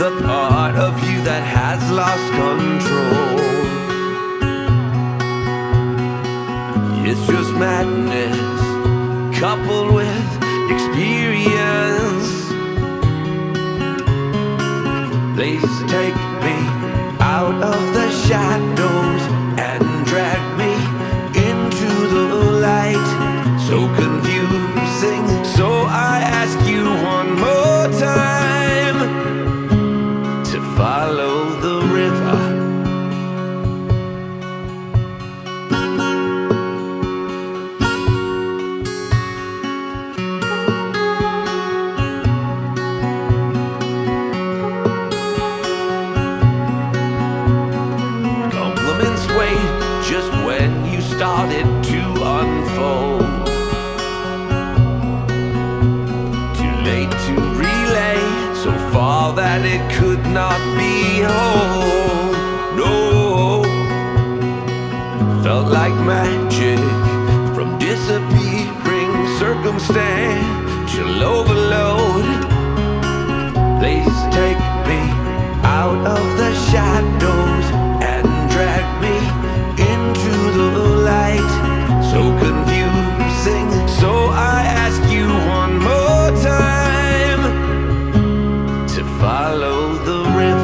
the part of you that has lost control. It's just madness coupled with experience. Please take me out of the shadows and drag me into the light. So confusing, so I ask you one more time to follow the river. Compliments wait just when you started to unfold. Too late to relay, so far that it could not be whole. No, felt like magic from disappearing circumstantial overload. Please take me out of the shadows and drag me into the light. So confusing, so I ask you one more time to follow the river.